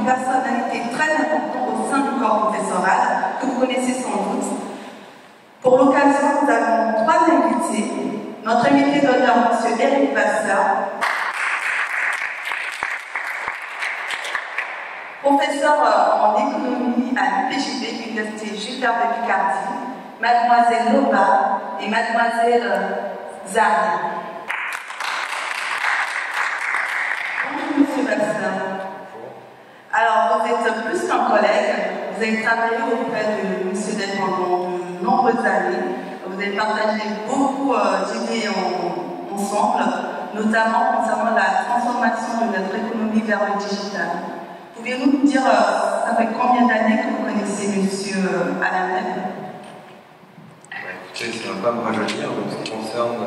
une personnalité très importante au sein du corps professoral, que vous connaissez sans doute. Pour l'occasion, nous avons 3 invités. Notre invité d'honneur, M. Éric Vasseur, professeur en économie à l'UPJP, l'Université Gilbert de Picardie, Mademoiselle Loba et Mademoiselle Zane. Bonjour, M. Vasseur. Alors, vous êtes plus qu'un collègue, vous avez travaillé auprès de M. Del pendant de nombreuses années, vous avez partagé beaucoup d'idées ensemble, notamment concernant la transformation de notre économie vers le digital. Pouvez-vous nous dire, ça fait combien d'années que vous connaissez M. Alain Del? Écoutez, ça ne va pas me rajeunir, donc ce qui concerne,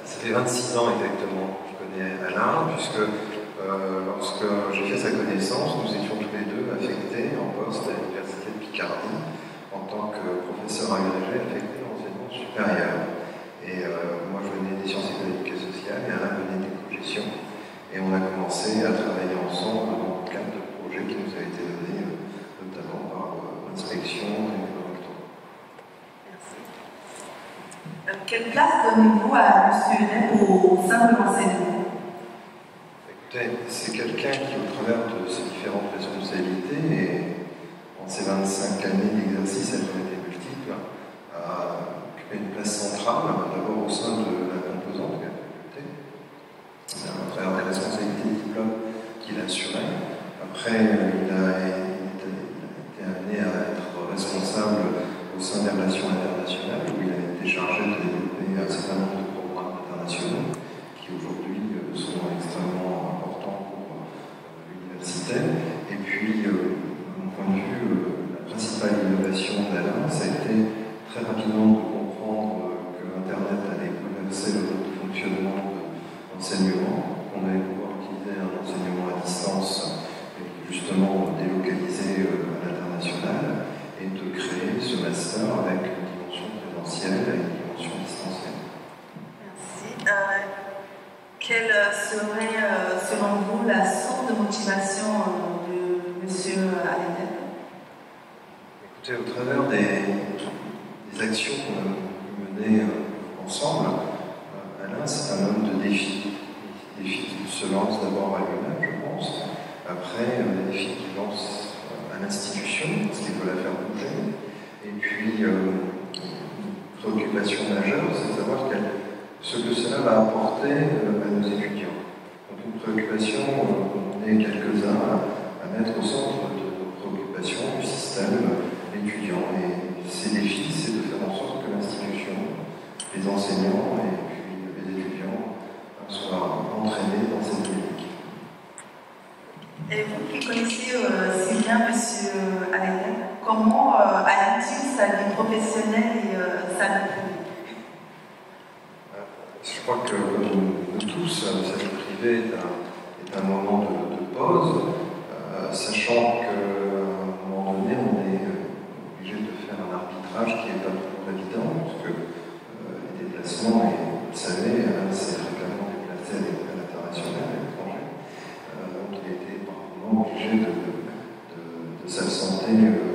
ça fait 26 ans exactement que je connais Alain, puisque lorsque j'ai fait sa connaissance, nous étions tous les deux affectés en poste à l'Université de Picardie en tant que professeur agrégé affecté à l'enseignement supérieur. Et moi je venais des sciences économiques et sociales et Alain venait des gestion. Et on a commencé à travailler ensemble dans le cadre de projets qui nous a été donné notamment par l'inspection et le rectorat. Merci. Quelle place donnez-vous à M. Del au sein de l'enseignement? C'est quelqu'un qui, au travers de ses différentes responsabilités, et en ses 25 années d'exercice, elles ont été multiples, a occupé une place centrale, d'abord au sein de la composante de la faculté, à travers des responsabilités de diplôme qu'il assurait. Après, il a été amené à être responsable au sein des relations internationales, où il a été chargé de développer un certain nombre de programmes internationaux qui aujourd'hui sont extrêmement importants pour l'université. Et puis, de mon point de vue, la principale innovation d'Alain, ça a été très rapidement de comprendre que Internet allait bouleverser le mode de fonctionnement de l'enseignement, qu'on allait pouvoir utiliser un enseignement à distance et justement délocaliser à l'international, et de créer ce master avec une dimension présentielle et une dimension distancielle. Merci. Quelle serait, selon vous, la source de motivation de M. Alain Del? Écoutez, au travers des actions qu'on a menées ensemble, Alain, c'est un homme de défis. Des défis qui se lancent d'abord à lui-même, je pense. Après, des défis qu'il lance à l'institution, parce qu'il faut la faire bouger. Et puis, une préoccupation majeure, c'est de savoir ce que cela va apporter à nos étudiants. Donc une préoccupation, on est quelques-uns à mettre au centre de nos préoccupations du système étudiant. Et ces défis, c'est de faire en sorte que l'institution, les enseignants et puis les étudiants soient entraînés dans cette dynamique. Et vous qui connaissez si bien M. Alain Del, comment allie-t-il sa vie professionnelle et sa vie privée? Je crois que nous tous, sa vie privée est un moment de pause, sachant qu'à un moment donné, on est obligé de faire un arbitrage qui n'est pas toujours évident, parce que les déplacements, et vous le savez, c'est fréquemment déplacé à l'international, à l'étranger. Donc il a été par moments obligé de s'absenter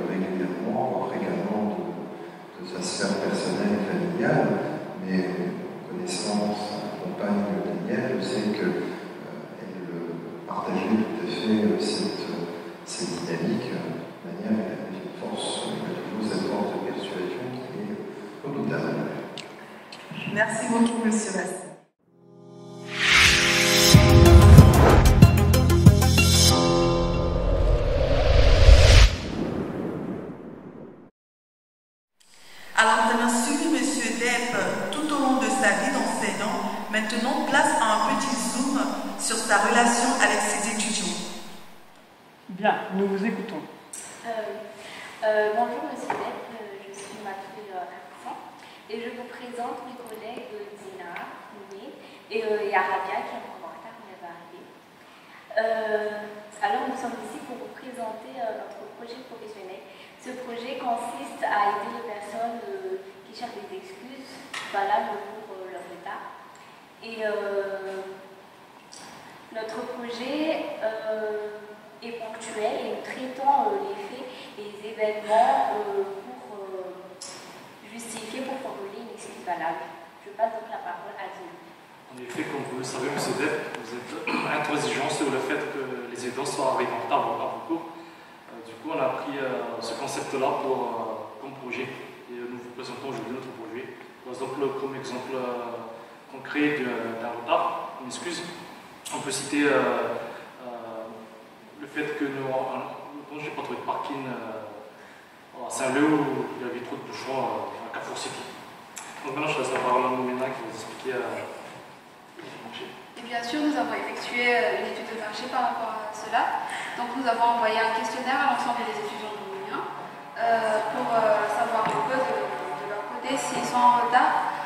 régulièrement, voire fréquemment de sa sphère personnelle et familiale, mais connaissant sa compagne Danielle, je sais qu'elle partageait tout à fait cette dynamique de manière à avoir une force, toujours cette force de persuasion qui est redoutable. Merci beaucoup, M. Vasseur. Alors, nous avons suivi M. Del tout au long de sa vie d'enseignant. Maintenant, place à un petit zoom sur sa relation avec ses étudiants. Bien, nous vous écoutons. Bonjour M. Del, je suis Mathilde Arsan et je vous présente mes collègues Dina, Moué et Arabia qui est encore en retard, mais elle va arriver. Alors nous sommes ici pour vous présenter notre projet professionnel. Ce projet consiste à aider les personnes qui cherchent des excuses valables pour leur état. Et notre projet est ponctuel et nous traitons les faits et les événements pour justifier, pour formuler une excuse valable. Je passe donc la parole à Dino. En effet, comme vous le savez, M. Depp, vous êtes intransigeant sur le fait que les étudiants soient arrivés en retard à vos cours. Du coup, on a pris ce concept-là comme projet et nous vous présentons aujourd'hui notre projet. Par exemple, comme exemple concret d'un retard, une excuse, on peut citer le fait que quand j'ai pas trouvé de parking à Saint-Leu où il y avait trop de bouchons à Carrefour City. Donc maintenant, je laisse la parole à Nomena qui va vous expliquer et bien sûr, nous avons effectué une étude de marché par rapport à cela. Donc nous avons envoyé un questionnaire à l'ensemble des étudiants de Moulins pour savoir un peu de leur côté s'ils sont en retard,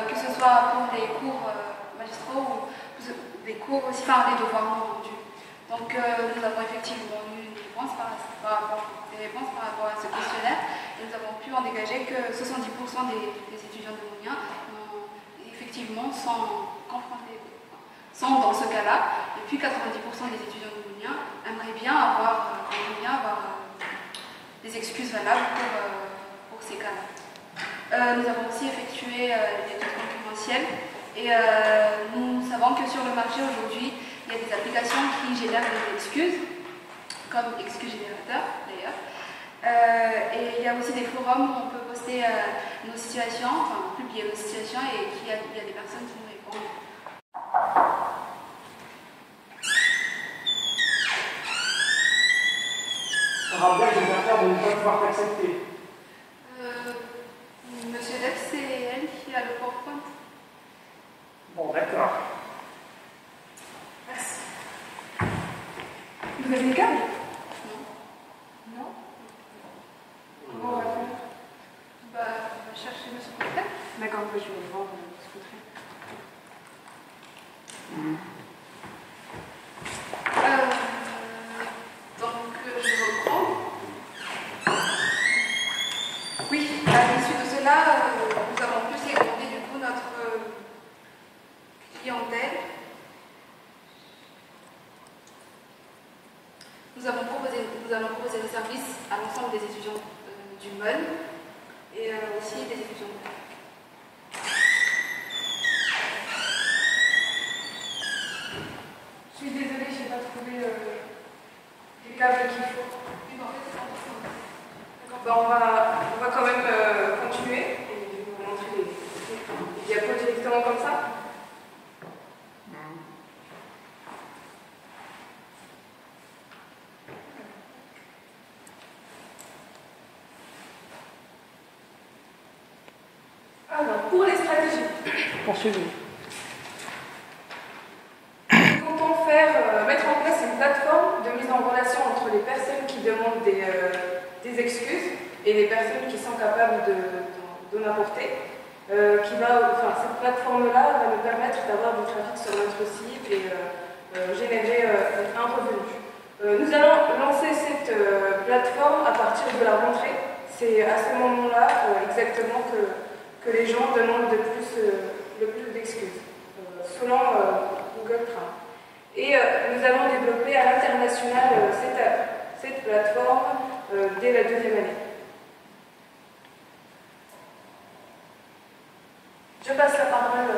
que ce soit pour les cours magistraux ou des cours aussi, enfin les devoirs non rendus. Donc nous avons effectivement eu des réponses par rapport à ce questionnaire et nous avons pu en dégager que 70% des étudiants de Moulins effectivement sont dans ce cas-là, et puis 90% des étudiants de Moulins aimeraient bien avoir des excuses valables pour ces cas-là. Nous avons aussi effectué une étude concurrentielle et nous savons que sur le marché aujourd'hui, il y a des applications qui génèrent des excuses, comme Excuse Générateur d'ailleurs. Et il y a aussi des forums où on peut poster nos situations, enfin publier nos situations et il y a des personnes qui nous répondent. Rappel de l'affaire de ne pas pouvoir t'accepter. Monsieur Depp, c'est elle qui a le PowerPoint. Bon, d'accord. Merci. Vous avez les câbles? Non. Comment on va faire? On va chercher monsieur Coutret. D'accord, je vais le vendre, ce Coutret. Donc, je reprends. Oui, à l'issue de cela, nous avons pu segmenter du coup notre clientèle. Nous allons proposer des services à l'ensemble des étudiants du MON et aussi des étudiants de l'ENAC. Je suis désolée, je n'ai pas trouvé les câbles qu'il faut. D'accord. On va quand même continuer et je vais vous montrer les diapos directement comme ça. Alors, pour les stratégies. Poursuivez. Nous comptons mettre en place une plateforme de mise en relation entre les personnes qui demandent des excuses et les personnes qui sont capables de m'apporter. Cette plateforme-là va nous permettre d'avoir du trafic sur notre site et générer un revenu. Nous allons lancer cette plateforme à partir de la rentrée. C'est à ce moment-là exactement que les gens demandent le plus d'excuses, selon Google Trends. Et nous allons développer à l'international cette plateforme dès la 2e année. Je passe la parole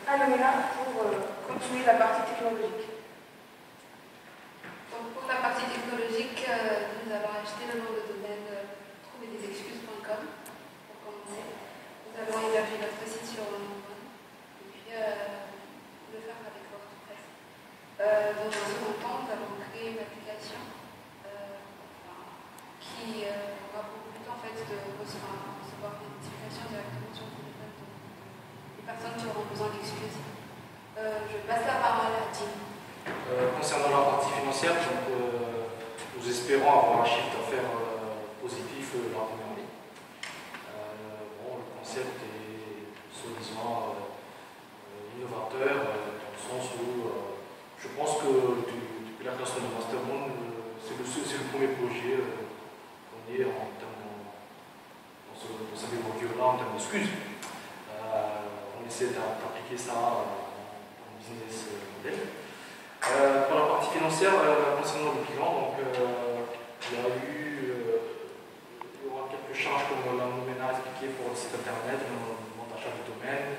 à Nomena pour continuer la partie technologique. Donc pour la partie technologique, nous allons acheter le nom de domaine trouver-des-excuses.com pour commencer. Nous allons héberger notre site sur Moulins et puis le faire avec WordPress. Dans un second temps, nous allons créer une application qui aura pour but en fait de recevoir des notifications directement sur le téléphone des personnes qui auront besoin d'excuses. Je passe la parole à Tim. Concernant la partie financière, nous espérons avoir un chiffre d'affaires positif la première année. Le concept est soi-disant innovateur dans le sens où je pense que depuis la création de Mastermind, c'est le premier projet qu'on ait en termes dans cette évolution-là en termes d'excuses. On essaie d'appliquer ça en business model. Pour la partie financière, financière, concernant le bilan, donc, il y aura quelques charges comme l'Anoména a expliqué pour le site internet, le montage du domaine,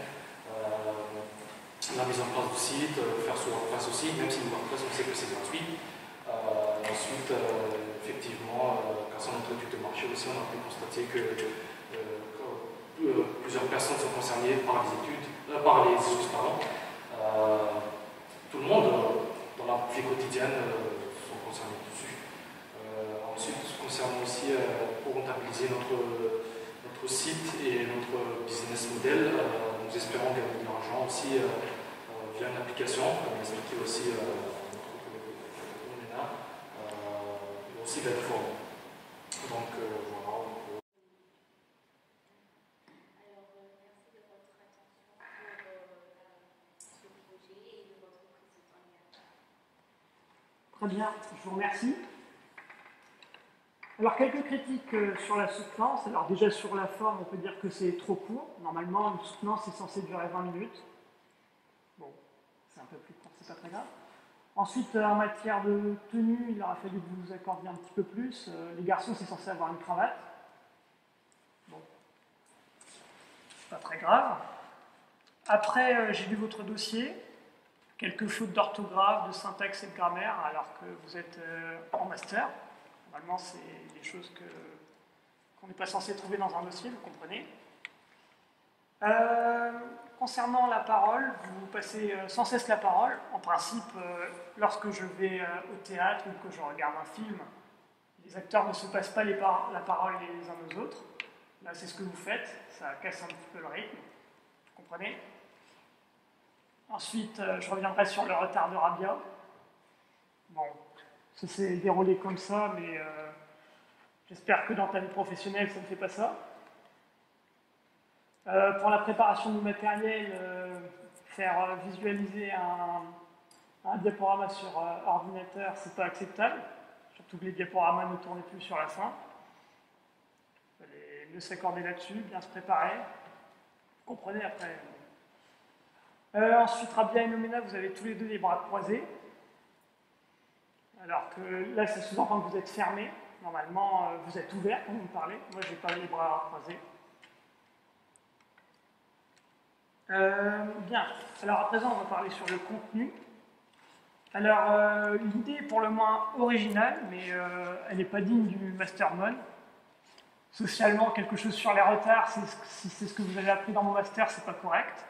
la mise en place du site, faire sur WordPress aussi, même si le WordPress on sait que c'est gratuit. Ensuite, effectivement, grâce à notre étude de marché aussi, on a pu constater que plusieurs personnes sont concernées par les excuses, pardon. Tout le monde dans la vie quotidienne sont concernés dessus. Ensuite, concernant aussi pour rentabiliser notre site et notre business model, nous espérons gagner de l'argent aussi via une application, comme l'a expliqué aussi notre collègue Léna, et aussi d'être formé. Donc voilà. Alors, merci de votre attention pour ce projet et de votre prise de temps également. Très bien, je vous remercie. Alors, quelques critiques sur la soutenance. Alors, déjà sur la forme, on peut dire que c'est trop court. Normalement, une soutenance est censée durer 20 minutes. Bon, c'est un peu plus court, c'est pas très grave. Ensuite, en matière de tenue, il aura fallu que vous vous accordiez un petit peu plus. Les garçons, c'est censé avoir une cravate. Bon, pas très grave. Après, j'ai lu votre dossier. Quelques fautes d'orthographe, de syntaxe et de grammaire, alors que vous êtes en master. Normalement, c'est des choses qu'on n'est pas censé trouver dans un dossier, vous comprenez. Concernant la parole, vous passez sans cesse la parole. En principe, lorsque je vais au théâtre ou que je regarde un film, les acteurs ne se passent pas la parole les uns aux autres. Là, c'est ce que vous faites, ça casse un petit peu le rythme, vous comprenez. Ensuite, je reviendrai sur le retard de Rabia. Bon, ça s'est déroulé comme ça, mais j'espère que dans ta vie professionnelle, ça ne fait pas ça. Pour la préparation du matériel, faire visualiser un diaporama sur ordinateur, c'est pas acceptable. Surtout que les diaporamas ne tournaient plus sur la fin. Il fallait mieux s'accorder là-dessus, bien se préparer. Vous comprenez après. Ensuite, Rabia et Nomena, vous avez tous les deux les bras croisés. Alors que là, ça sous-entend que vous êtes fermés. Normalement, vous êtes ouverts quand vous me parlez. Moi, je n'ai pas les bras croisés. Bien. Alors, à présent, on va parler sur le contenu. Alors, l'idée est pour le moins originale, mais elle n'est pas digne du Mastermon. Socialement, quelque chose sur les retards, si c'est ce que vous avez appris dans mon master, c'est pas correct.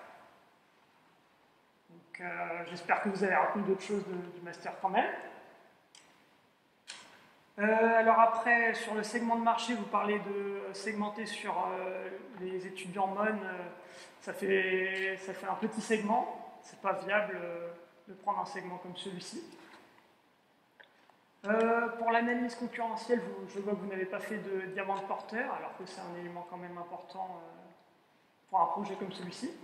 Donc, j'espère que vous avez retenu d'autres choses du master quand même. Alors après, sur le segment de marché, vous parlez de segmenter sur les étudiants MON. Ça fait un petit segment. C'est pas viable de prendre un segment comme celui-ci. Pour l'analyse concurrentielle, je vois que vous n'avez pas fait de diamant de porteur, alors que c'est un élément quand même important pour un projet comme celui-ci.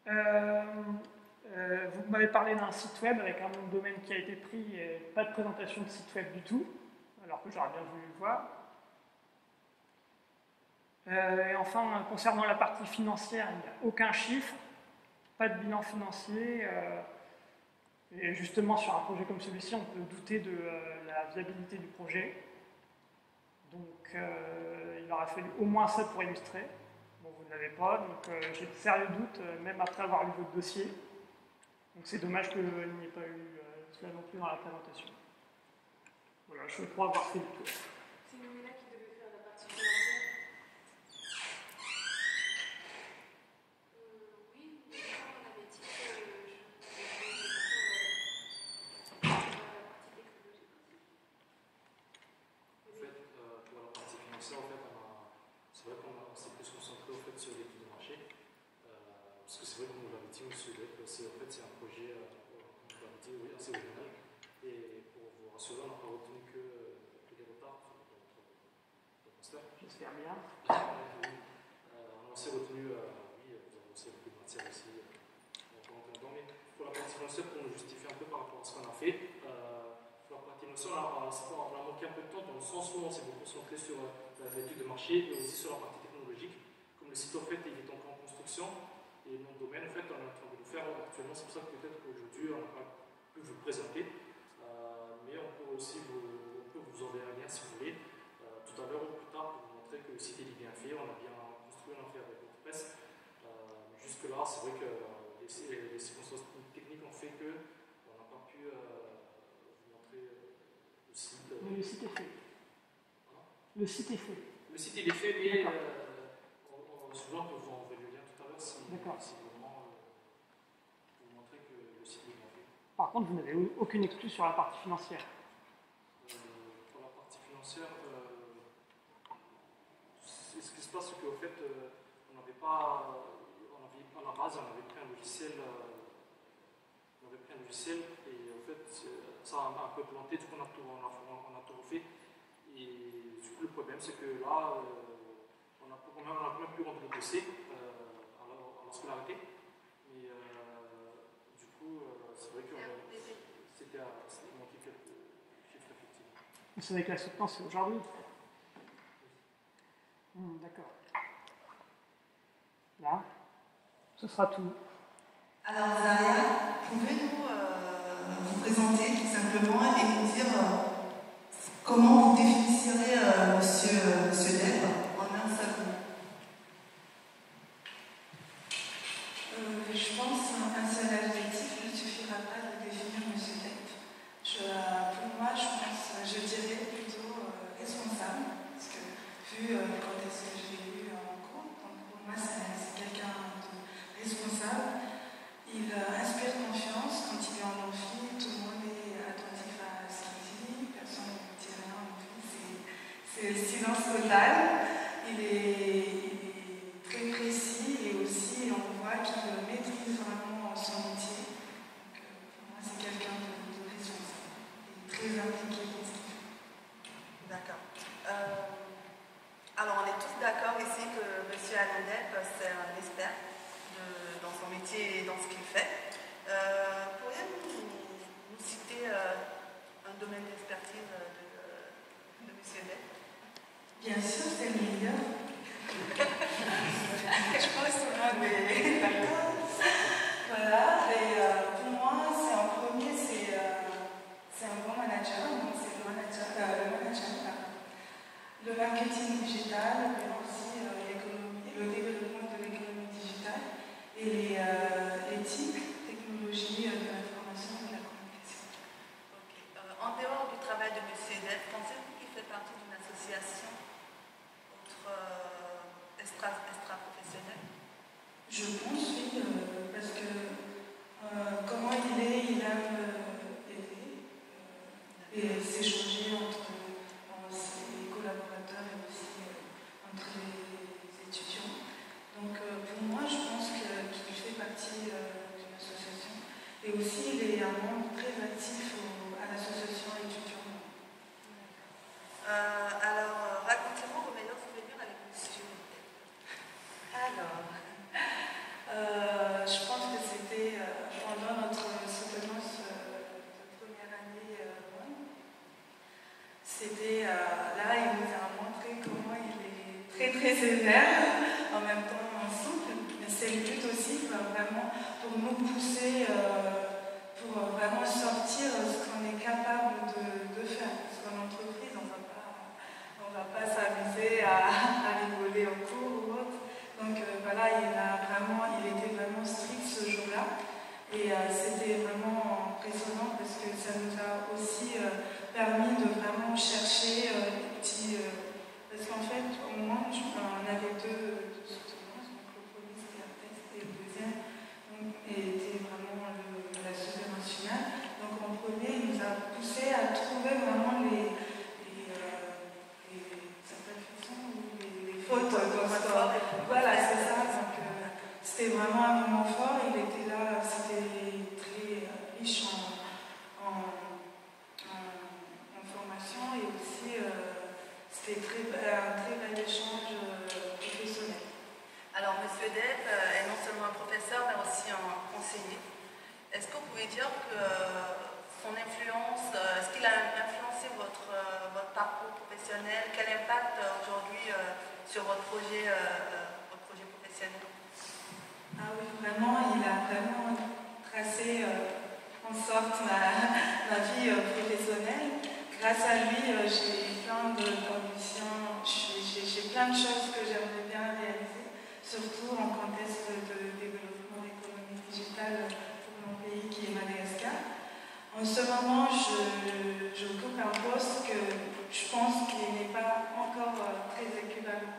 Vous m'avez parlé d'un site web avec un nom de domaine qui a été pris et pas de présentation de site web du tout, alors que j'aurais bien voulu le voir. Et enfin, concernant la partie financière, il n'y a aucun chiffre, pas de bilan financier. Et justement, sur un projet comme celui-ci, on peut douter de la viabilité du projet. Donc, il aurait fallu au moins ça pour illustrer. Bon, vous ne l'avez pas, donc j'ai de sérieux doutes, même après avoir lu votre dossier. Donc c'est dommage qu'il n'y ait pas eu cela non plus dans la présentation. Voilà, je crois avoir fait le tour. C'est Nomena qui devait faire la partie financière. Oui, mais comme on avait dit que je la partie technologique aussi. En fait, pour la partie financière, en fait, c'est vrai qu'on s'est plus concentré au fait, sur l'étude de marché. Parce que c'est vrai, comme vous l'avez dit, monsieur Lep, c'est un projet, comme vous l'avez dit, oui, assez original. Et pour vous rassurer, on n'a pas retenu que les retards de votre master. J'espère bien. On s'est retenu, oui, vous avez aussi beaucoup de matière aussi. Mais pour la partie financière, pour nous justifier un peu par rapport à ce qu'on a fait, pour la partie financière, on a manqué un peu de temps dans le sens où on s'est beaucoup concentré sur l'étude de marché et aussi sur la partie technologique. Comme le site en fait il est encore en construction, Et mon domaine, en fait, on est en train de le faire actuellement, c'est pour ça que peut-être qu'aujourd'hui, on n'a pas pu vous le présenter. Mais on peut aussi on peut vous envoyer un lien si vous voulez, tout à l'heure ou plus tard, pour vous montrer que le site est bien fait, on a bien construit, on a fait avec WordPress. Jusque-là, c'est vrai que les circonstances techniques ont fait qu'on n'a pas pu vous montrer le site. Mais le site est fait. Le site est fait. Le site il est fait, mais souvent on peut vous envoyer le lien tout à l'heure si vraiment pour vous montrer que le site est bien fait. Par contre, vous n'avez aucune exclue sur la partie financière. Pour la partie financière, ce qui se passe, c'est qu'au fait, on n'avait pas, à la base, on avait pris un logiciel, et en fait, ça a un peu planté, du coup, on a tout refait. Et du coup, le problème, c'est que là, on n'a même plus rempli le dossier à la scolarité. Mais du coup, c'est vrai que c'était manqué quelques chiffres effectivement. C'est avec la soutenance, c'est aujourd'hui. D'accord. Là, ce sera tout. Alors, Zaria, pouvez-vous vous présenter tout simplement et nous dire comment vous définirez Monsieur Depp en un seul mot? Je pense qu'un seul adjectif ne suffira pas de définir Monsieur Depp. Pour moi, je dirais plutôt responsable, parce que vu quand est-ce que je l'ai eu en cours, donc pour moi c'est quelqu'un de responsable. Il inspire confiance quand il est en amphi, tout le monde est attentif à ce qu'il dit, personne ne dit rien en amphi, c'est le silence total. Il est très précis et aussi on voit qu'il maîtrise vraiment son métier. Donc, pour moi c'est quelqu'un de responsable et très impliqué dans ce qu'il fait. D'accord. Alors on est tous d'accord ici que M. Alain Depp c'est un expert dans son métier et dans ce qu'il fait. Pourriez-vous nous citer un domaine d'expertise de M. Depp? Bien sûr, c'est le meilleur. Je pense qu'on a des... Voilà, et pour moi, c'est en premier, c'est un bon manager, donc c'est le marketing digital, mais aussi le développement de l'économie digitale et l'éthique, technologie de l'information et de la communication. Okay. En dehors du travail de M. Depp, pensez-vous qu'il fait partie d'une association extra-professionnelle? Je pense, oui, parce que comment il aime aider et s'échanger entre ses collaborateurs et aussi entre les étudiants. Donc pour moi, je pense qu'il fait partie d'une association. Et aussi, il est un membre très actif à l'association étudiante. Alors, racontez-moi vos meilleurs souvenirs avec monsieur. Alors, je pense que c'était pendant notre soutenance de première année. C'était là, il nous a montré comment il est très très sévère, en même temps souple, mais c'est le but aussi vraiment pour nous pousser, pour vraiment sortir ce qu'on est capable de faire. Parce qu'en entreprise, on ne va pas s'amuser à rigoler en cours ou autre. Donc voilà, il était vraiment strict ce jour-là. Et c'était vraiment impressionnant parce que ça nous a aussi permis de vraiment chercher des petits... parce qu'en fait, au moins, on avait deux soutenances. Donc le premier, c'était un test et le deuxième était vraiment la nationale. Donc en premier, il nous a poussé à trouver vraiment certaines façons ou les fautes. Voilà, c'est ça. Donc c'était vraiment un moment fort. Il était là, c'était très riche en formation et aussi c'était un très bel échange professionnel. Alors, M. Depp est non seulement un professeur, mais aussi un conseiller. Est-ce que vous pouvez dire que son influence, est-ce qu'il a influencé votre parcours professionnel? Quel impact aujourd'hui sur votre projet professionnel? Ah oui, vraiment, il a vraiment tracé en sorte ma vie professionnelle. Grâce à lui, j'ai plein d'ambitions, j'ai plein de choses que j'aimerais bien réaliser, surtout en contexte de développement économique digital pour mon pays qui est Madagascar. En ce moment, j'occupe un poste que je pense qu'il n'est pas encore très équivalent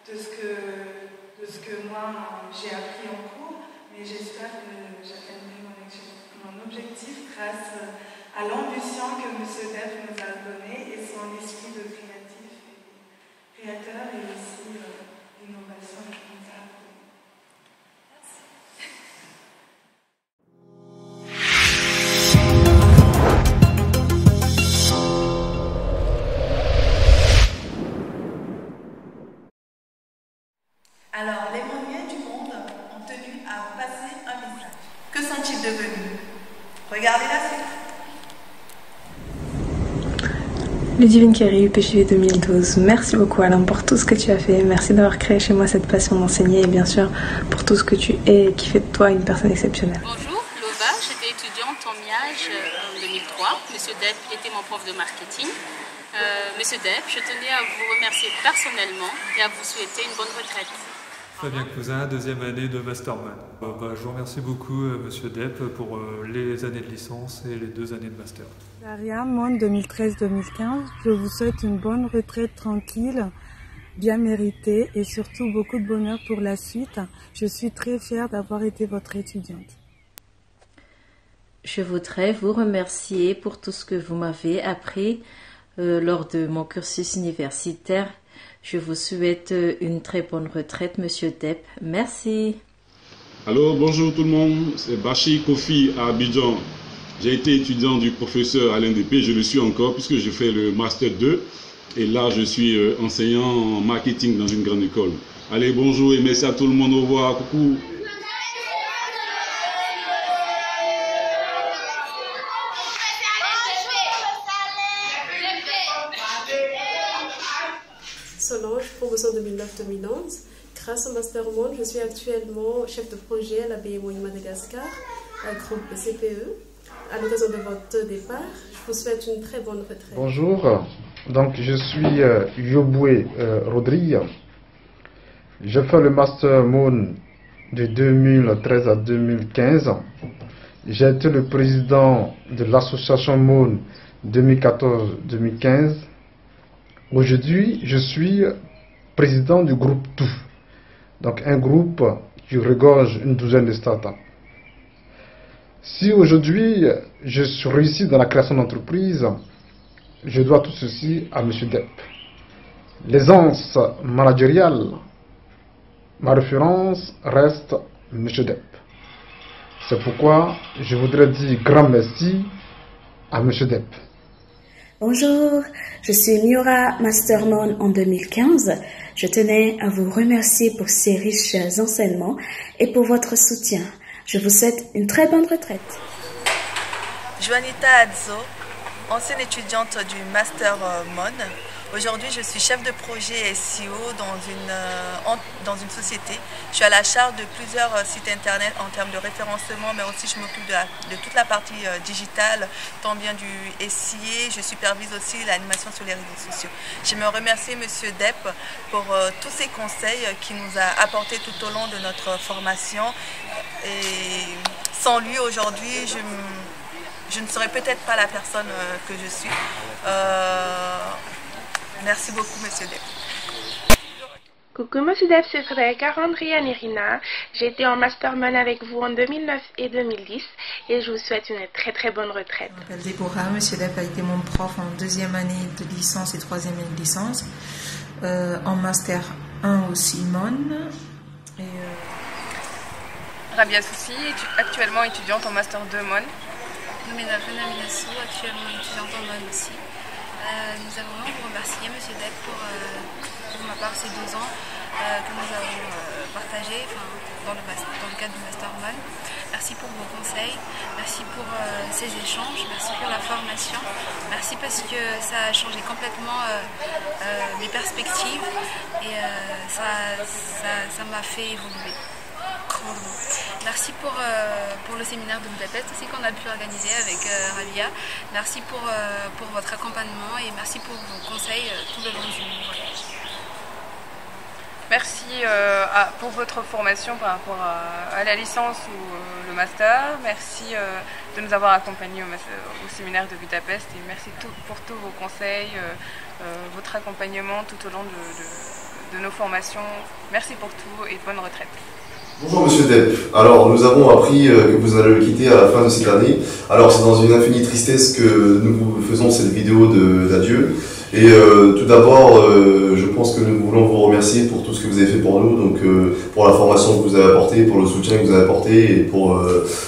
de ce que moi j'ai appris en cours, mais j'espère que j'atteindrai mon objectif grâce à l'ambition que M. Depp nous a donnée et son esprit de créateur et aussi l'innovation qu'il nous a donnée. Merci. Alors, les moyens du monde ont tenu à passer un message. Que sont-ils devenus? Regardez la suite. Ludivine Kerry, UPJV 2012. Merci beaucoup Alain pour tout ce que tu as fait. Merci d'avoir créé chez moi cette passion d'enseigner et bien sûr pour tout ce que tu es et qui fait de toi une personne exceptionnelle. Bonjour, Lova, j'étais étudiante en MIAGE en 2003. Monsieur Depp était mon prof de marketing. Monsieur Depp, je tenais à vous remercier personnellement et à vous souhaiter une bonne retraite. Fabien Cousin, deuxième année de Masterman. Je vous remercie beaucoup Monsieur Depp pour les années de licence et les 2 années de master. Daria, Monde 2013-2015, je vous souhaite une bonne retraite tranquille, bien méritée et surtout beaucoup de bonheur pour la suite. Je suis très fière d'avoir été votre étudiante. Je voudrais vous remercier pour tout ce que vous m'avez appris lors de mon cursus universitaire. Je vous souhaite une très bonne retraite, Monsieur Depp. Merci. Alors, bonjour tout le monde. C'est Bachir Kofi à Abidjan. J'ai été étudiant du professeur Alain Dépé. Je le suis encore puisque je fais le Master 2. Et là, je suis enseignant en marketing dans une grande école. Allez, bonjour et merci à tout le monde. Au revoir. Coucou. Solange, promotion 2009-2011. Grâce au Master Monde, je suis actuellement chef de projet à la BMOI Madagascar, à groupe CPE. À l'occasion de votre départ, je vous souhaite une très bonne retraite. Bonjour, donc je suis Yoboué Rodrigue. J'ai fait le Master Monde de 2013 à 2015. J'ai été le président de l'association Monde 2014-2015. Aujourd'hui, je suis président du groupe TOU, donc un groupe qui regorge une douzaine de startups. Si aujourd'hui je suis réussi dans la création d'entreprise, je dois tout ceci à M. Depp. L'aisance managériale, ma référence reste M. Depp. C'est pourquoi je voudrais dire grand merci à M. Depp. Bonjour, je suis Miura Masterman en 2015. Je tenais à vous remercier pour ces riches enseignements et pour votre soutien. Je vous souhaite une très bonne retraite. Juanita Adzo, ancienne étudiante du Master MON. Aujourd'hui, je suis chef de projet SEO dans une société. Je suis à la charge de plusieurs sites internet en termes de référencement, mais aussi je m'occupe de toute la partie digitale, tant bien du SIA. Je supervise aussi l'animation sur les réseaux sociaux. J'aimerais remercier M. Depp pour tous ses conseils qu'il nous a apportés tout au long de notre formation. Et sans lui, aujourd'hui, je ne serais peut-être pas la personne que je suis. Merci beaucoup, Monsieur Depp. Coucou, Monsieur Depp, c'est Frédérica Andriane Irina. J'ai été en Masterman avec vous en 2009 et 2010 et je vous souhaite une très très bonne retraite. Je m'appelle Déborah. Monsieur Depp a été mon prof en 2e année de licence et 3e année de licence. En Master 1 aussi, MON. Rabia Soussi, actuellement étudiante en Master 2 MON. Nomena Minassou, actuellement étudiante en MON aussi. Nous avons vraiment vous remercier M. Depp pour ma part ces 2 ans que nous avons partagés dans le cadre du Master MON. Merci pour vos conseils, merci pour ces échanges, merci pour la formation, merci parce que ça a changé complètement mes perspectives et ça m'a fait évoluer. rendement. Merci pour le séminaire de Budapest aussi qu'on a pu organiser avec Ravia. Merci pour votre accompagnement et merci pour vos conseils tout le long du voyage. Merci pour votre formation par rapport à la licence ou le master. Merci de nous avoir accompagnés au séminaire de Budapest et merci pour tous vos conseils, votre accompagnement tout au long de nos formations. Merci pour tout et bonne retraite. Bonjour Monsieur Depp. Alors nous avons appris que vous allez le quitter à la fin de cette année. Alors c'est dans une infinie tristesse que nous faisons cette vidéo d'adieu. Et tout d'abord, je pense que nous voulons vous remercier pour tout ce que vous avez fait pour nous, donc pour la formation que vous avez apportée, pour le soutien que vous avez apporté et pour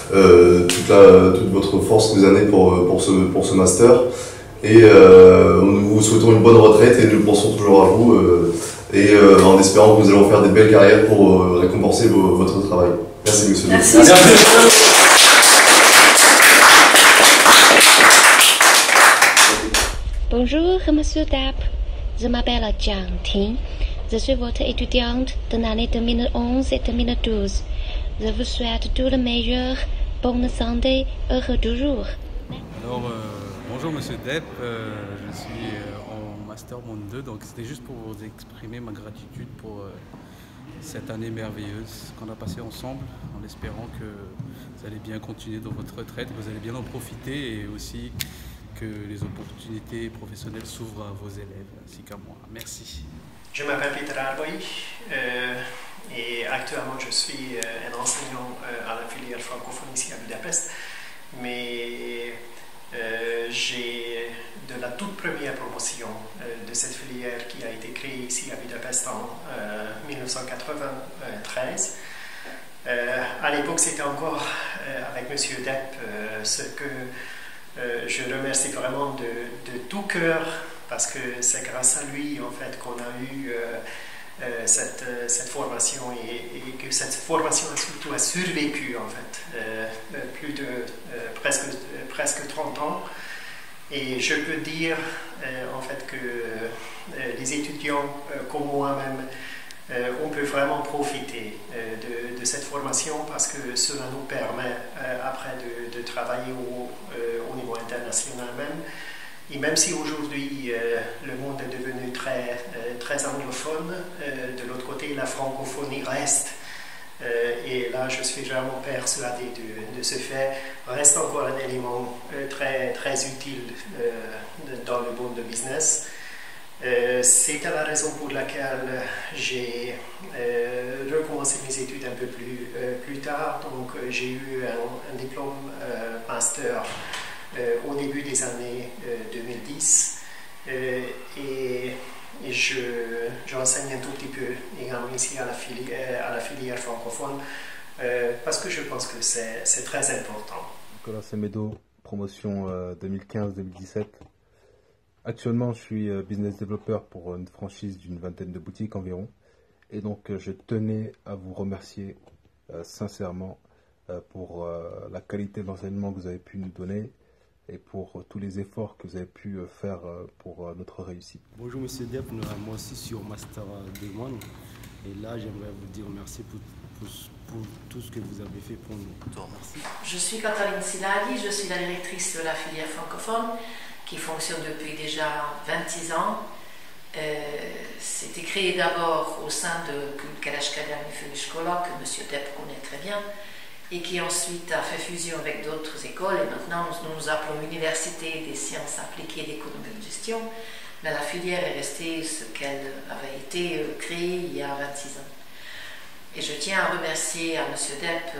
toute votre force que vous avez pour ce master. Et nous vous souhaitons une bonne retraite et nous pensons toujours à vous en espérant que nous allons faire des belles carrières pour récompenser votre travail. Merci Monsieur. Merci. Bonjour Monsieur Depp, je m'appelle Jiang Ting, je suis votre étudiante de l'année 2011 et 2012. Je vous souhaite tout le meilleur, bonne santé, heureux toujours. Alors, bonjour Monsieur Depp, je suis en Master Monde 2, donc c'était juste pour vous exprimer ma gratitude pour cette année merveilleuse qu'on a passée ensemble, en espérant que vous allez bien continuer dans votre retraite, que vous allez bien en profiter et aussi que les opportunités professionnelles s'ouvrent à vos élèves ainsi qu'à moi. Merci. Je m'appelle Peter Arboy et actuellement je suis un enseignant à la filière francophone ici à Budapest, mais j'ai de la toute première promotion de cette filière qui a été créée ici à Budapest en 1993. À l'époque c'était encore avec Monsieur Depp ce que je remercie vraiment de tout cœur parce que c'est grâce à lui en fait qu'on a eu cette formation et que cette formation surtout a survécu en fait plus de presque 30 ans et je peux dire en fait que les étudiants comme moi-même on peut vraiment profiter de cette formation parce que cela nous permet après de travailler au niveau international même. Et même si aujourd'hui le monde est devenu très anglophone, de l'autre côté la francophonie reste. Et là je suis vraiment persuadé de ce fait, reste encore un élément très utile dans le monde de business. C'était la raison pour laquelle j'ai recommencé mes études un peu plus tard. Donc j'ai eu un diplôme master au début des années 2010 et j'enseigne un tout petit peu également ici à la filière francophone parce que je pense que c'est très important. Nicolas Semedo, promotion 2015-2017. Actuellement, je suis business développeur pour une franchise d'une vingtaine de boutiques environ. Et donc, je tenais à vous remercier sincèrement pour la qualité de l'enseignement que vous avez pu nous donner et pour tous les efforts que vous avez pu faire pour notre réussite. Bonjour Monsieur Depp, moi aussi je suis au Master 2 et là j'aimerais vous dire merci pour tout ce que vous avez fait pour nous. Merci. Je suis Cataline Siladi, je suis la directrice de la filière francophone qui fonctionne depuis déjà 26 ans. C'était créé d'abord au sein de Kereskedelmi Főiskola, que M. Depp connaît très bien, et qui ensuite a fait fusion avec d'autres écoles, et maintenant nous nous appelons Université des sciences appliquées d'économie et de gestion, mais la filière est restée ce qu'elle avait été créée il y a 26 ans. Et je tiens à remercier à M. Depp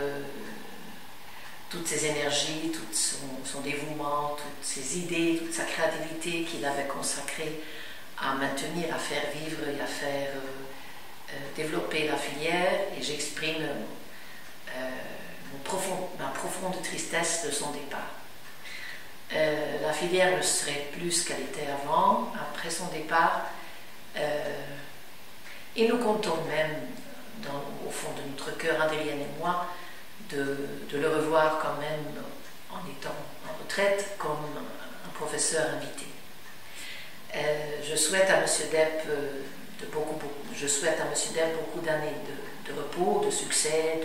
toutes ses énergies, tout son dévouement, toutes ses idées, toute sa créativité qu'il avait consacrée à maintenir, à faire vivre et à faire développer la filière, et j'exprime ma profonde tristesse de son départ. La filière ne serait plus ce qu'elle était avant, après son départ, et nous comptons même, au fond de notre cœur, Adrienne et moi, de le revoir quand même en étant en retraite comme un professeur invité. Je souhaite à M. Depp beaucoup d'années de repos, de succès,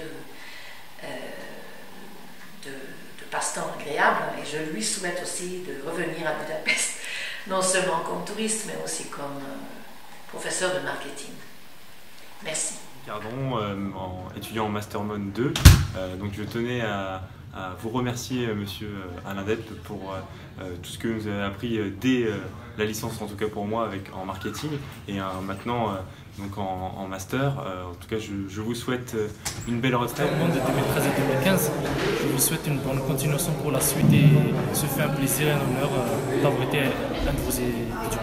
de passe-temps agréable. Et je lui souhaite aussi de revenir à Budapest, non seulement comme touriste, mais aussi comme professeur de marketing. Merci. Cardon, étudiant en Master Mon 2, donc je tenais à vous remercier Monsieur Alain Depp pour tout ce que vous avez appris dès la licence, en tout cas pour moi, en marketing, et maintenant donc en master. En tout cas, je vous souhaite une belle retraite. Au monde de 2013 et 2015, je vous souhaite une bonne continuation pour la suite et ce fait un plaisir et un honneur d'avoir été un de vos étudiants.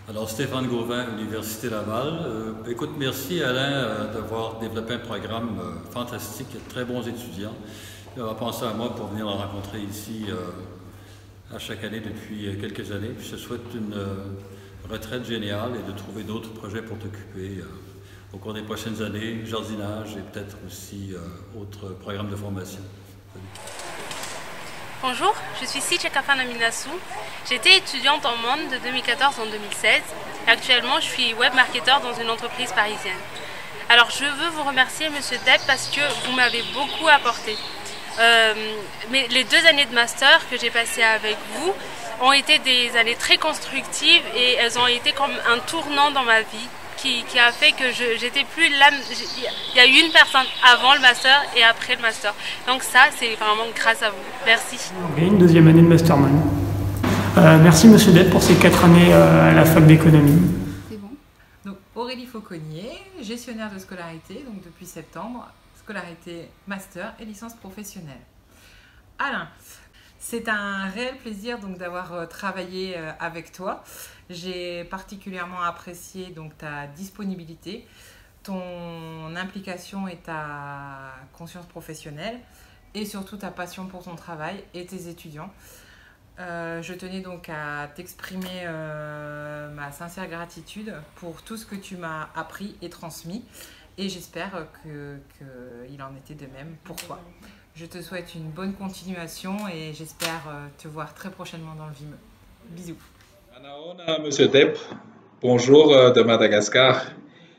Alors Stéphane Gauvin, Université Laval. Écoute, merci Alain d'avoir développé un programme fantastique, très bons étudiants. On va penser à moi pour venir la rencontrer ici à chaque année depuis quelques années. Puis je te souhaite une retraite géniale et de trouver d'autres projets pour t'occuper au cours des prochaines années, jardinage et peut-être aussi autres programmes de formation. Salut. Bonjour, je suis Siche Kafana Minassou. J'étais étudiante en monde de 2014 en 2016. Actuellement, je suis web marketeur dans une entreprise parisienne. Alors, je veux vous remercier, Monsieur Depp, parce que vous m'avez beaucoup apporté. Mais les 2 années de master que j'ai passées avec vous ont été des années très constructives et elles ont été comme un tournant dans ma vie qui a fait que j'étais plus là. Il y a eu une personne avant le master et après le master. Donc ça, c'est vraiment grâce à vous. Merci. Une 2e année de Masterman. Merci Monsieur Depp pour ces 4 années à la fac d'économie. C'est bon. Donc Aurélie Fauconnier, gestionnaire de scolarité, donc depuis septembre, scolarité master et licence professionnelle. Alain, c'est un réel plaisir donc d'avoir travaillé avec toi. J'ai particulièrement apprécié donc ta disponibilité, ton implication et ta conscience professionnelle et surtout ta passion pour ton travail et tes étudiants. Je tenais donc à t'exprimer ma sincère gratitude pour tout ce que tu m'as appris et transmis et j'espère qu'il en était de même pour toi. Je te souhaite une bonne continuation et j'espère te voir très prochainement dans le Vimeux. Bisous. Monsieur Depp, bonjour de Madagascar.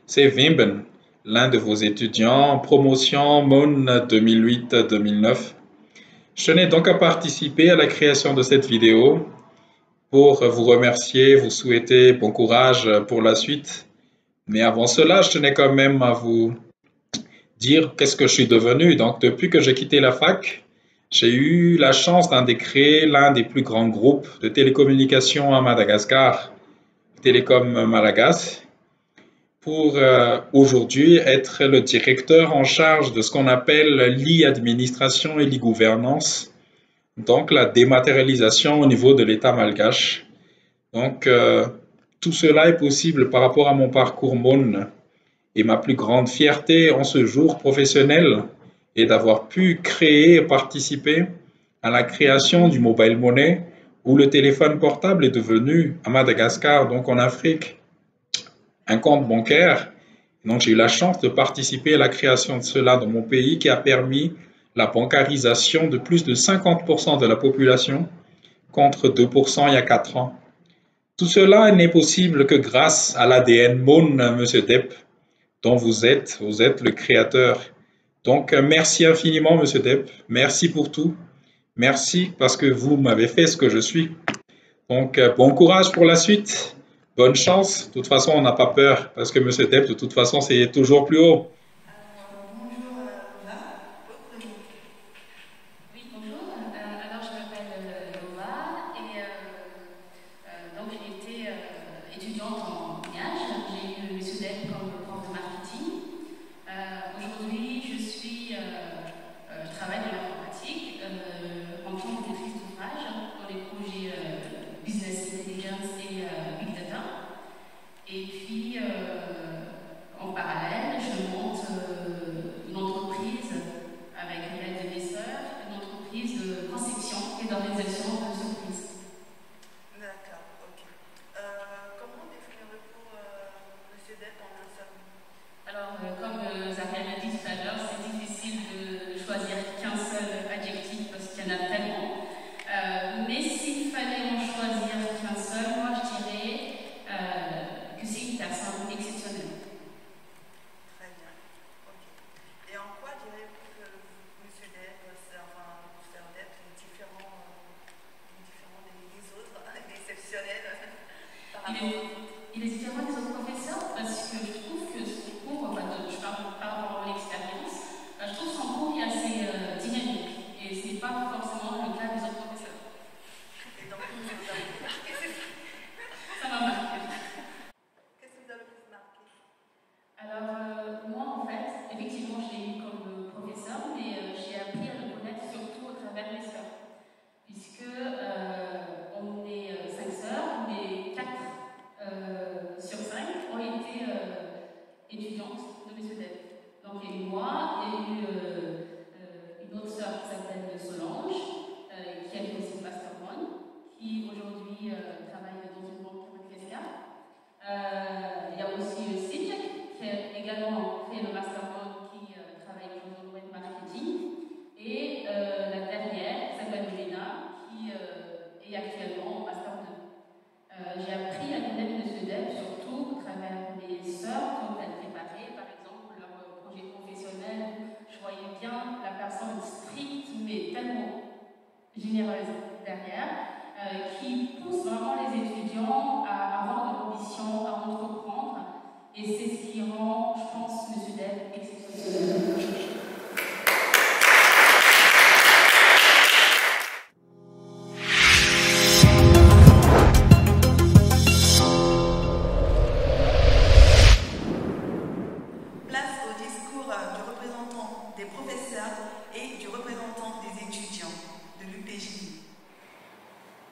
C'est Wimben, l'un de vos étudiants en promotion MON 2008-2009. Je tenais donc à participer à la création de cette vidéo pour vous remercier, vous souhaiter bon courage pour la suite. Mais avant cela, je tenais quand même à vous dire qu'est-ce que je suis devenu. Donc, depuis que j'ai quitté la fac, j'ai eu la chance d'intégrer l'un des plus grands groupes de télécommunications à Madagascar, Télécom Malagas, pour aujourd'hui être le directeur en charge de ce qu'on appelle l'e-administration et l'e-gouvernance, donc la dématérialisation au niveau de l'État malgache. Donc, tout cela est possible par rapport à mon parcours MON. Et ma plus grande fierté en ce jour professionnel est d'avoir pu créer et participer à la création du mobile money où le téléphone portable est devenu à Madagascar, donc en Afrique, un compte bancaire. Donc j'ai eu la chance de participer à la création de cela dans mon pays qui a permis la bancarisation de plus de 50% de la population contre 2% il y a 4 ans. Tout cela n'est possible que grâce à l'ADN MON, Monsieur Depp, dont vous êtes le créateur. Donc, merci infiniment, Monsieur Depp. Merci pour tout. Merci parce que vous m'avez fait ce que je suis. Donc, bon courage pour la suite. Bonne chance. De toute façon, on n'a pas peur parce que Monsieur Depp, de toute façon, c'est toujours plus haut. Très bien. Ok. Et en quoi direz-vous que il est différent des autres professeurs parce que je trouve que son cours, je parle par rapport à l'expérience, je trouve son cours est assez dynamique et ce n'est pas forcément le cas des autres professeurs. Et donc, ça m'a marqué. Qu'est-ce que vous avez le plus marqué? Alors, moi en fait, effectivement, je l'ai eu comme professeur, mais j'ai appris à le connaître surtout au travers mes sœurs. Puisque on est 5 sœurs, mais 4 sur 5 ont été étudiantes de M. Depp. Donc il y a eu moi, il y a eu une autre sœur qui s'appelle Solange, qui a fait aussi le Master 1, qui aujourd'hui travaille dans une banque à Madagascar. Il y a aussi Sidjek, qui a également fait le Master 1, qui travaille dans le web marketing. Et la dernière, qui s'appelle Melina, qui est actuellement au Master 2. J'ai appris à connaître M. Depp surtout à travers mes sœurs quand elles préparaient, par exemple, leur projet professionnel. Je voyais bien la personne stricte, mais tellement généreuse derrière, qui pousse vraiment les étudiants à avoir de l'ambition, à entreprendre. Et c'est ce qui rend, je pense, M. Depp exceptionnel.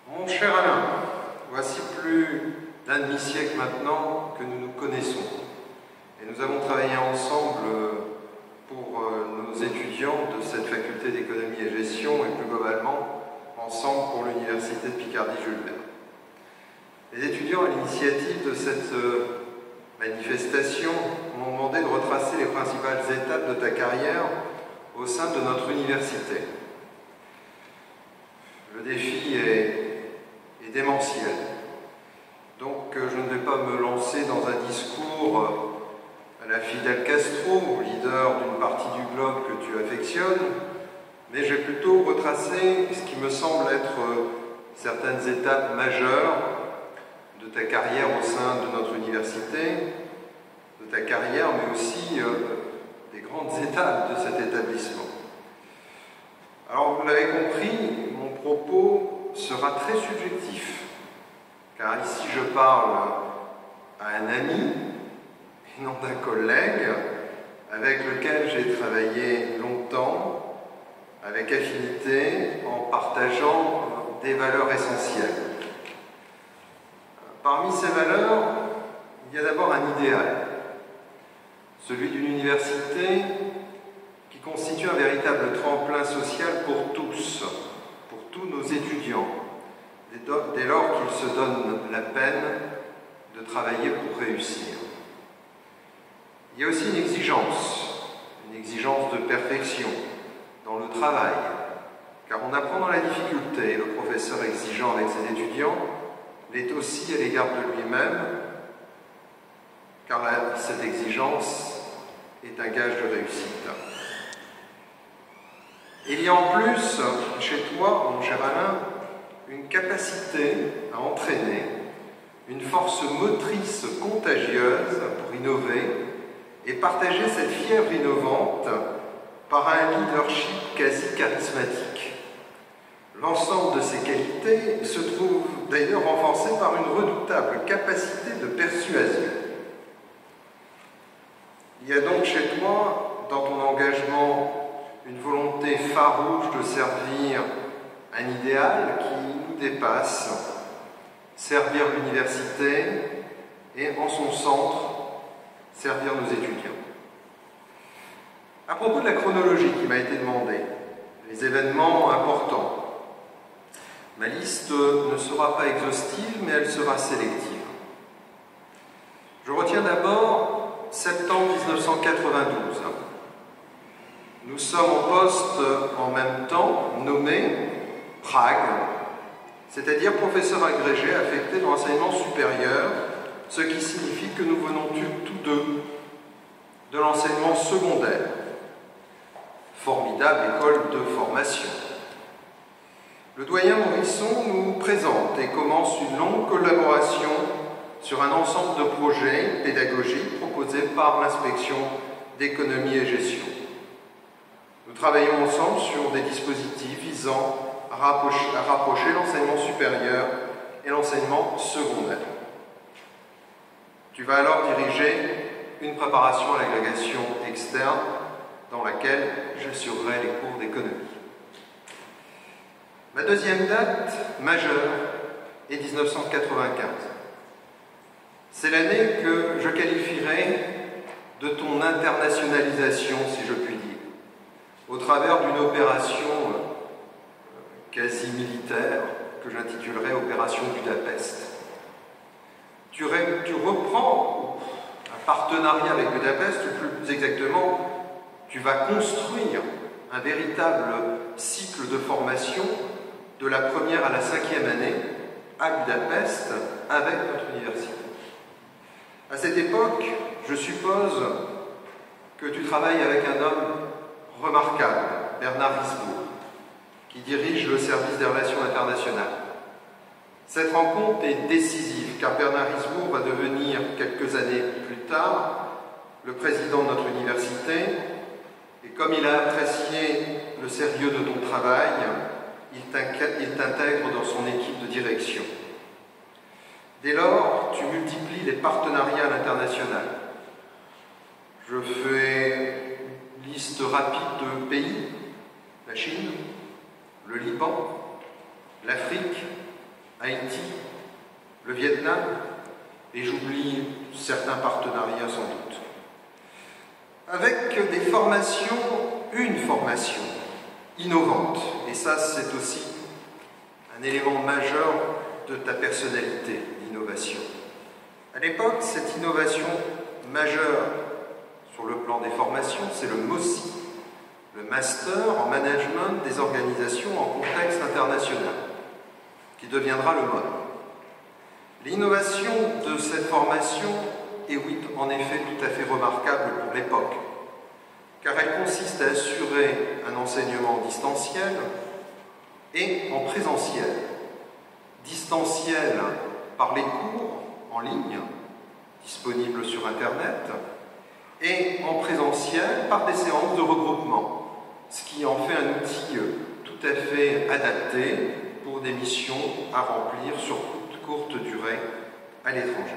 Mon cher Alain, voici plus d'un demi-siècle maintenant que nous nous connaissons. Et nous avons travaillé ensemble pour nos étudiants de cette faculté d'économie et gestion et plus globalement ensemble pour l'université de Picardie-Jules Verne. Les étudiants à l'initiative de cette manifestation m'ont demandé de retracer les principales étapes de ta carrière au sein de notre université. Le défi est démentiel. Donc je ne vais pas me lancer dans un discours à la Fidel Castro, leader d'une partie du globe que tu affectionnes, mais je vais plutôt retracer ce qui me semble être certaines étapes majeures de ta carrière au sein de notre université, de ta carrière, mais aussi des grandes étapes de cet établissement. Alors vous l'avez compris, mon propos sera très subjectif, car ici je parle à un ami, et non d'un collègue, avec lequel j'ai travaillé longtemps, avec affinité, en partageant des valeurs essentielles. Parmi ces valeurs, il y a d'abord un idéal, celui d'une université qui constitue un véritable tremplin social pour tous nos étudiants, dès lors qu'ils se donnent la peine de travailler pour réussir. Il y a aussi une exigence de perfection dans le travail, car on apprend dans la difficulté, et le professeur exigeant avec ses étudiants l'est aussi à l'égard de lui-même, car cette exigence est un gage de réussite. Il y a en plus, chez toi, mon cher Alain, une capacité à entraîner, une force motrice contagieuse pour innover et partager cette fièvre innovante par un leadership quasi charismatique. L'ensemble de ces qualités se trouve d'ailleurs renforcé par une redoutable capacité de persuasion. Il y a donc chez toi, dans ton engagement, une volonté farouche de servir un idéal qui nous dépasse, servir l'université et, en son centre, servir nos étudiants. À propos de la chronologie qui m'a été demandée, les événements importants, ma liste ne sera pas exhaustive, mais elle sera sélective. Je retiens d'abord septembre 1992. Nous sommes en poste en même temps nommé Prague, c'est-à-dire professeur agrégé affecté dans l'enseignement supérieur, ce qui signifie que nous venons tous deux de l'enseignement secondaire. Formidable école de formation. Le doyen Morisson nous présente et commence une longue collaboration sur un ensemble de projets pédagogiques proposés par l'inspection d'économie et gestion. Nous travaillons ensemble sur des dispositifs visant à rapprocher l'enseignement supérieur et l'enseignement secondaire. Tu vas alors diriger une préparation à l'agrégation externe dans laquelle j'assurerai les cours d'économie. Ma deuxième date majeure est 1995. C'est l'année que je qualifierai de ton internationalisation, si je puis dire, au travers d'une opération quasi militaire que j'intitulerai Opération Budapest. Tu reprends un partenariat avec Budapest, ou plus exactement, tu vas construire un véritable cycle de formation de la première à la 5e année à Budapest avec notre université. À cette époque, je suppose que tu travailles avec un homme remarquable, Bernard Risbourg, qui dirige le service des relations internationales. Cette rencontre est décisive car Bernard Risbourg va devenir quelques années plus tard le président de notre université et comme il a apprécié le sérieux de ton travail, il t'intègre dans son équipe de direction. Dès lors, tu multiplies les partenariats à l'international. Je fais une liste rapide de pays, la Chine, le Liban, l'Afrique, Haïti, le Vietnam, et j'oublie certains partenariats sans doute. Avec des formations, une formation innovante, et ça c'est aussi un élément majeur de ta personnalité, l'innovation. À l'époque, cette innovation majeure sur le plan des formations, c'est le MOSI, le Master en Management des organisations en contexte international, qui deviendra le mode. L'innovation de cette formation est oui, en effet tout à fait remarquable pour l'époque, car elle consiste à assurer un enseignement distanciel et en présentiel. Distanciel par les cours en ligne, disponibles sur Internet, et en présentiel par des séances de regroupement, ce qui en fait un outil tout à fait adapté pour des missions à remplir sur courte durée à l'étranger.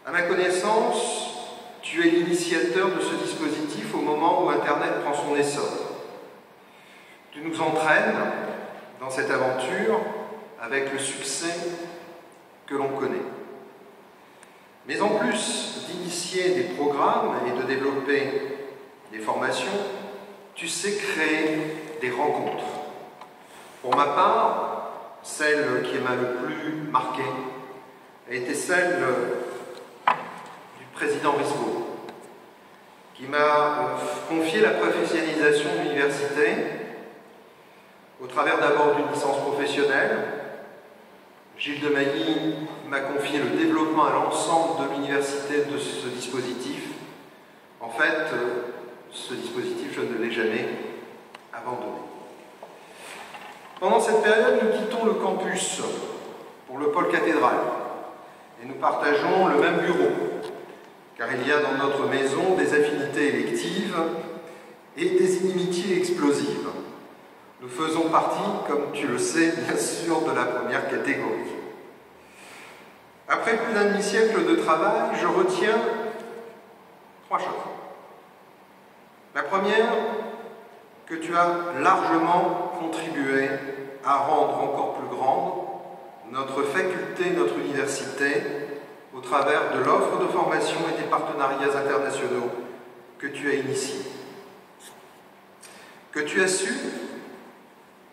À ma connaissance, tu es l'initiateur de ce dispositif au moment où Internet prend son essor. Tu nous entraînes dans cette aventure avec le succès que l'on connaît. Mais en plus d'initier des programmes et de développer des formations, tu sais créer des rencontres. Pour ma part, celle qui m'a le plus marqué a été celle du président Risbourg, qui m'a confié la professionnalisation de l'université au travers d'abord d'une licence professionnelle. Gilles de Mailly m'a confié le développement à l'ensemble de l'université de ce dispositif. En fait, ce dispositif, je ne l'ai jamais abandonné. Pendant cette période, nous quittons le campus pour le pôle cathédral et nous partageons le même bureau, car il y a dans notre maison des affinités électives et des inimitiés explosives. Nous faisons partie, comme tu le sais, bien sûr, de la première catégorie. Après plus d'un demi-siècle de travail, je retiens 3 choses. La première, que tu as largement contribué à rendre encore plus grande notre faculté, notre université, au travers de l'offre de formation et des partenariats internationaux que tu as initiés. Que tu as su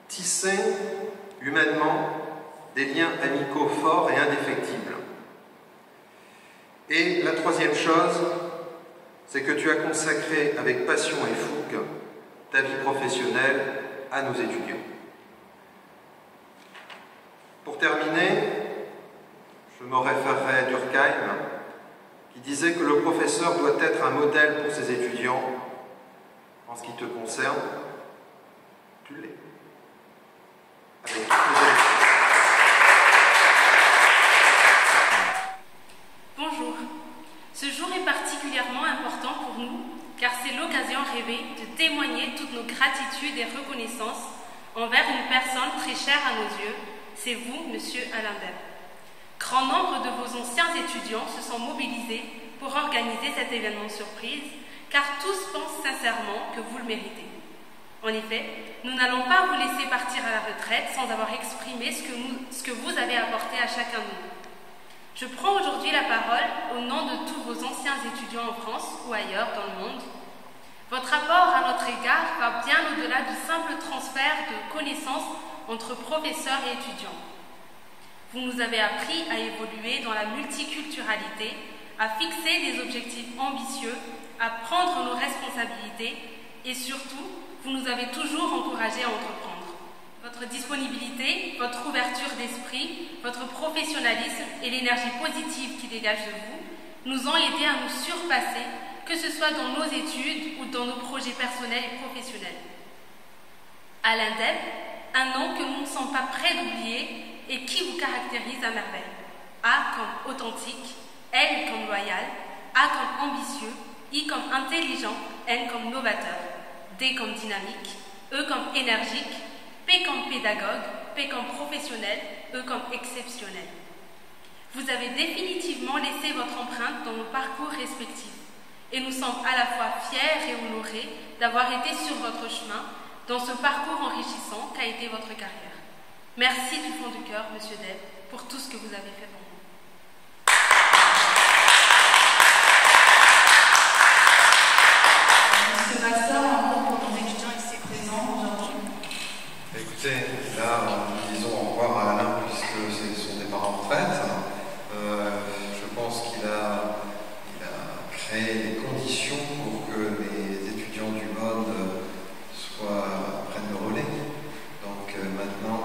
tisser humainement des liens amicaux forts et indéfectibles. Et la troisième chose, c'est que tu as consacré avec passion et fougue ta vie professionnelle à nos étudiants. Pour terminer, je me référerai à Durkheim, qui disait que le professeur doit être un modèle pour ses étudiants. En ce qui te concerne, tu l'es. Avec toutes les gratitude et reconnaissance envers une personne très chère à nos yeux, c'est vous, Monsieur Alain Depp. Grand nombre de vos anciens étudiants se sont mobilisés pour organiser cet événement surprise, car tous pensent sincèrement que vous le méritez. En effet, nous n'allons pas vous laisser partir à la retraite sans avoir exprimé ce que vous avez apporté à chacun de nous. Je prends aujourd'hui la parole au nom de tous vos anciens étudiants en France ou ailleurs dans le monde. Votre apport à notre égard va bien au-delà du simple transfert de connaissances entre professeurs et étudiants. Vous nous avez appris à évoluer dans la multiculturalité, à fixer des objectifs ambitieux, à prendre nos responsabilités et surtout, vous nous avez toujours encouragés à entreprendre. Votre disponibilité, votre ouverture d'esprit, votre professionnalisme et l'énergie positive qui dégage de vous nous ont aidés à nous surpasser, que ce soit dans nos études ou dans nos projets personnels et professionnels. Alain Depp, un nom que nous ne sommes pas prêts d'oublier et qui vous caractérise à merveille. A comme authentique, L comme loyal, A comme ambitieux, I comme intelligent, N comme novateur, D comme dynamique, E comme énergique, P comme pédagogue, P comme professionnel, E comme exceptionnel. Vous avez définitivement laissé votre empreinte dans nos parcours respectifs et nous sommes à la fois fiers et honorés d'avoir été sur votre chemin dans ce parcours enrichissant qu'a été votre carrière. Merci du fond du cœur, Monsieur Depp, pour tout ce que vous avez fait pour nous. Monsieur Master, un mot pour nos étudiants ici présents aujourd'hui. Écoutez, là, nous disons au revoir à Alain puisque c'est son départ en retraite. Je pense qu'il a créé les conditions pour que les étudiants du monde prennent le relais. Donc maintenant,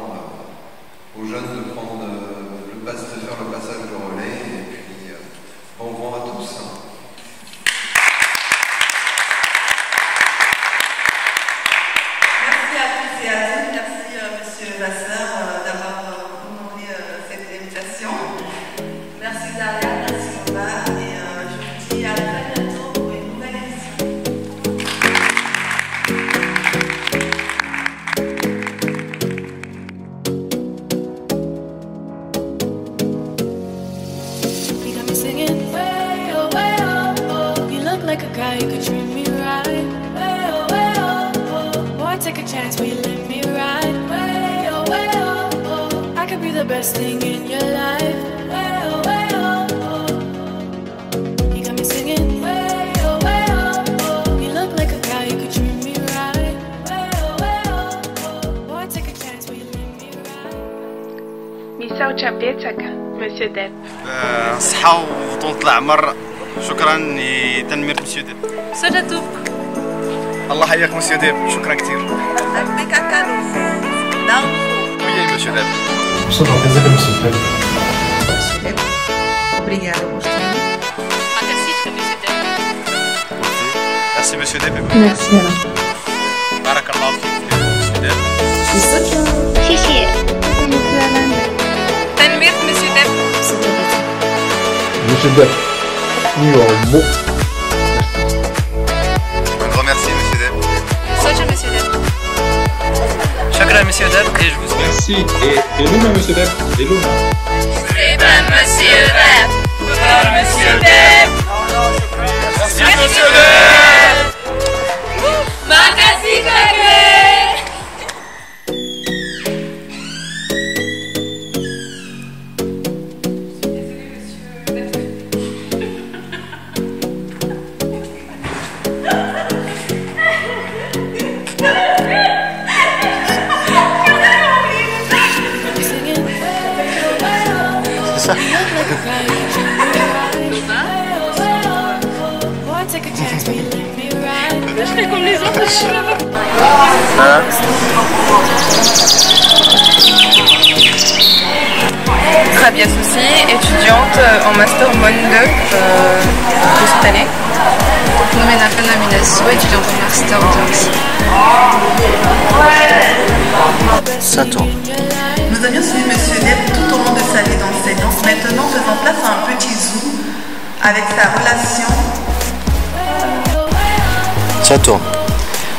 aux jeunes de prendre de faire le passage de relais et puis bon vent à tous. Merci à tous et à toutes. Merci Monsieur Vasseur d'avoir honoré cette invitation. Merci Daria, merci Omar et je vous dis à très bientôt pour une nouvelle émission. You got me singing way oh, oh. You look like a guy who could treat me right. Way oh, oh. Boy, take a chance, will you let me ride? Way oh, oh. I could be the best thing in your life. Way oh, oh. You got me singing way oh. You look like a guy who could treat me right. Way oh. Boy, take a chance, will you let me ride? مساء وشابيتك مسيو ديب. صحة وطولة العمر. شكرا لتنمية مسيو ديب. سجدوك. الله يحييك مسيو ديب. شكرا كثير. Oui, مسيو ديب. Sou prazer, مسيو ديب. Obrigada por tudo. Merci مسيو ديب. Merci Alain. بارك الله فيك مسيو ديب.谢谢。تنمية مسيو ديب. Monsieur Depp, un mot. Un grand merci مسيو ديب. سجل مسيو ديب. شكرا مسيو ديب et je vous Merci et Luna Monsieur Depp et Luna. C'est un Monsieur Depp. Monsieur Depp. Merci Monsieur Depp. Makasih kakek. C'est ça. Je fais comme les autres, je suis là-bas. Rabia Soussi, étudiante en Master Mon 2 de cette année. Nommée Nafana Minasso, étudiante en Master 2 aussi. Sato. Nous avions suivi Monsieur Depp tout au long de sa vie d'enseignant. Maintenant, faisons place à un petit zoom avec sa relation. Sato.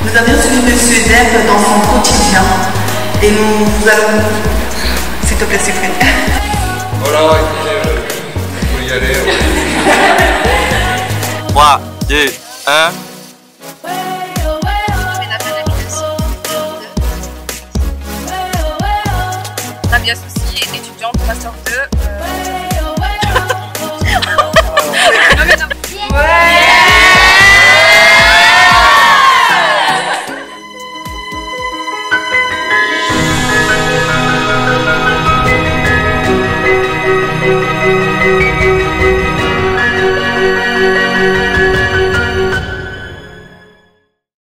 Nous avons reçu M. Depp dans son quotidien et nous allons... S'il te plaît, Cyprien. Voilà, écoutez, il faut y aller. 3, 2, 1. Rabia Soussi est étudiante au Master 2. Ouais.